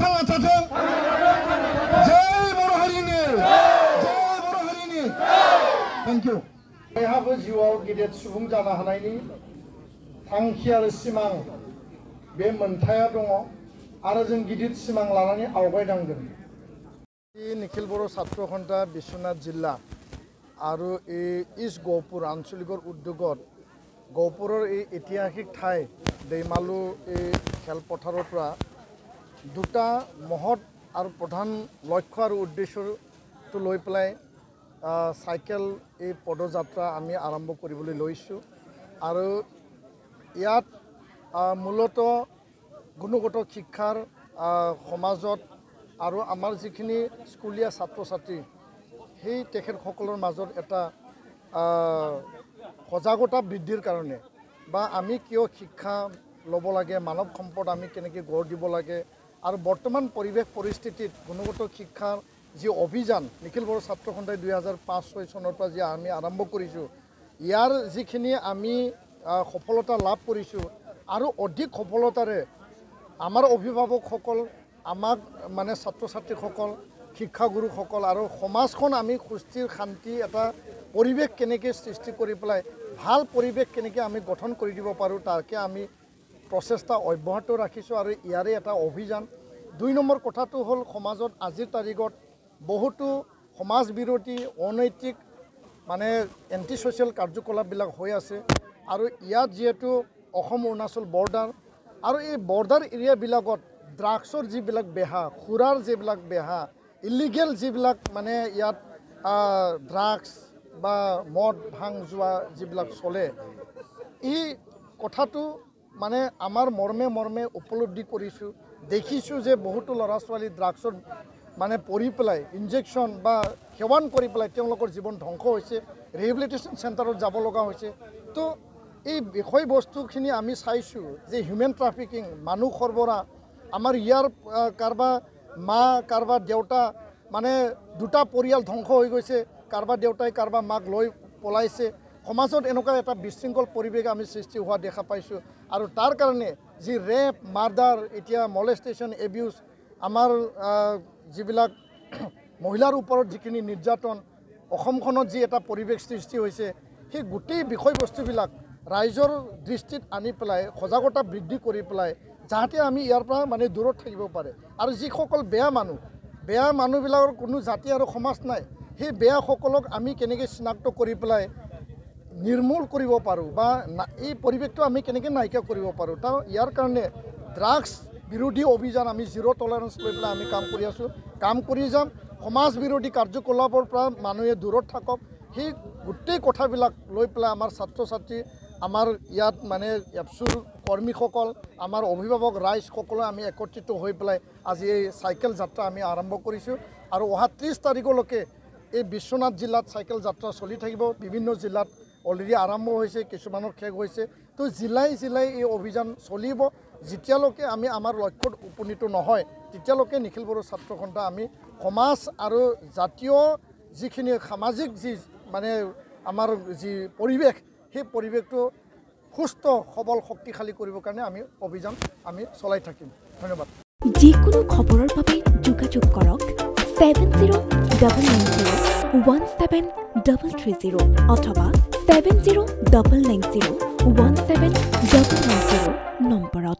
थांना थाथों जय बर' हारिनि थेंक इउ बयहाबो जिउआव गिदिर सुबुं जानो हानायनि थांखि आरो सिमां बे मोनथाया दङ आरो जों गिदिर सिमां लानानै आवगायनांगोन निखिल बर' ছাত্ৰ সন্থা বিশ্বনাথ জিলা আৰু এই ইষ্ট গহপুৰ আঞ্চলিকৰ উদ্যোগত গহপুৰৰ এই ঐতিহাসিক ঠাই दैमालु এই খেলপথাৰৰ পৰা দুটা মহৎ আৰু প্ৰধান লক্ষ্য আৰু উদ্দেশ্যটো লৈ পেলাই সাইকেল এই পদযাত্ৰা আমি আৰম্ভ কৰিবলৈ লৈছোঁ আৰু ইয়াত মূলতঃ গুণগত শিক্ষাৰ সমাজত আৰু আমাৰ যিখিনি স্কুলীয়া ছাত্ৰ ছাত্ৰী সেই তেখেতসকলৰ মাজত এটা সজাগতা বৃদ্ধিৰ কাৰণে বা আমি কিয় শিক্ষা ল'ব লাগে মানৱ সম্পদ আমি কেনেকৈ গঢ় দিব লাগে আৰু বৰ্তমান পৰিৱেশ পৰিস্থিতিত গুণগত শিক্ষাৰ যি অভিযান নিখিল বড়ো ছাত্ৰ সন্থাই 2005-06 চনৰ পৰা যি আমি আৰম্ভ কৰিছোঁ ইয়াৰ যিখিনি আমি সফলতা লাভ কৰিছোঁ আৰু অধিক সফলতাৰে আমাৰ অভিভাৱকসকল আমাক মানে ছাত্ৰ ছাত্ৰীসকল শিক্ষাগুৰুসকল আৰু সমাজখন আমি সুস্থিৰ শান্তি এটা পৰিৱেশ কেনেকৈ সৃষ্টি কৰি পেলাই ভাল পৰিৱেশ কেনেকৈ আমি গঠন কৰি দিব পাৰোঁ তাকে আমি প্ৰচেষ্টা অব্যাহত ৰাখিছোঁ আৰু ইয়াৰে এটা অভিযান 2 নম্বৰ কথাটো হ'ল সমাজত আজিৰ তাৰিখত বহুতো সমাজ বিৰোধী অনৈতিক মানে এন্টি সোশ্যাল কাৰ্যকলাপবিলাক হৈ আছে আৰু ইয়াত যেহেতু অসম অৰুণাচল বৰ্ডাৰ আৰু এই বৰ্ডাৰ এৰিয়াবিলাকত ড্ৰাগছৰ যিবিলাক বেহা খুৰাৰ যিবিলাক বেহা ইলিগেল যিবিলাক মানে ইয়াত ড্ৰাগছ বা মদ ভাং যোৱা যিবিলাক চলে এই কথাটো মানে আমাৰ মৰ্মে উপলব্ধি কৰিছোঁ দেখিছোঁ যে বহুতো ল'ৰা ছোৱালী ড্ৰাগছৰ মানে পৰি পেলাই ইনজেকশ্যন বা সেৱন কৰি পেলাই তেওঁলোকৰ জীৱন ধ্বংস হৈছে ৰিহেবিলিটেশ্যন চেণ্টাৰত যাব লগা হৈছে তো এই বিষয়বস্তুখিনি আমি চাইছোঁ যে হিউমেন ট্ৰাফিকিং মানুহ সৰবৰাহ আমাৰ ইয়াৰ কাৰোবাৰ মা কাৰোবাৰ দেউতা মানে দুটা পৰিয়াল ধ্বংস হৈ গৈছে কাৰোবাৰ দেউতাই কাৰোবাৰ মাক লৈ পলাইছে সমাজত এনেকুৱা এটা বিশৃংখল পৰিৱেশ আমি সৃষ্টি হোৱা দেখা পাইছোঁ আৰু তাৰ কাৰণে যি ৰেপ মাৰ্ডাৰ এতিয়া মলেষ্টেশ্যন এবিউজ আমাৰ যিবিলাক মহিলাৰ ওপৰত যিখিনি নিৰ্যাতন অসমখনত যি এটা পৰিৱেশ সৃষ্টি হৈছে সেই গোটেই বিষয়বস্তুবিলাক ৰাইজৰ দৃষ্টিত আনি পেলাই সজাগতা বৃদ্ধি কৰি পেলাই যাতে আমি ইয়াৰ পৰা মানে দূৰত থাকিব পাৰে আৰু যিসকল বেয়া মানুহবিলাকৰ কোনো জাতি আৰু সমাজ নাই সেই বেয়াসকলক আমি কেনেকৈ চিনাক্ত কৰি পেলাই নিৰ্মূল কৰিব পাৰোঁ বা এই পৰিৱেশটো আমি কেনেকৈ নাইকিয়া কৰিব পাৰোঁ তাৰ ইয়াৰ কাৰণে ড্ৰাগছ বিৰোধী অভিযান আমি জিৰ' টলাৰেঞ্চ লৈ পেলাই আমি কাম কৰি আছোঁ কাম কৰি যাম সমাজ বিৰোধী কাৰ্যকলাপৰ পৰা মানুহে দূৰত থাকক সেই গোটেই কথাবিলাক লৈ পেলাই আমাৰ ছাত্ৰ ছাত্ৰী আমাৰ ইয়াত মানে এপছুৰ কৰ্মীসকল আমাৰ অভিভাৱক ৰাইজসকলে আমি একত্ৰিত হৈ পেলাই আজি এই চাইকেল যাত্ৰা আমি আৰম্ভ কৰিছোঁ আৰু অহা 30 তাৰিখলৈকে এই বিশ্বনাথ জিলাত চাইকেল যাত্ৰা চলি থাকিব বিভিন্ন জিলাত অলৰেডি আৰম্ভ হৈছে কিছুমানৰ শেষ হৈছে তো জিলাই এই অভিযান চলিব যেতিয়ালৈকে আমি আমাৰ লক্ষ্যত উপনীত নহয় তেতিয়ালৈকে নিখিল বড়ো ছাত্ৰ সন্থা আমি সমাজ আৰু জাতীয় যিখিনি সামাজিক যি মানে আমাৰ যি পৰিৱেশ সেই পৰিৱেশটো সুস্থ সবল শক্তিশালী কৰিবৰ কাৰণে আমি অভিযান আমি চলাই থাকিম ধন্যবাদ যিকোনো খবৰৰ বাবে যোগাযোগ কৰক 7099017330 অথবা 7099017390 নম্বৰত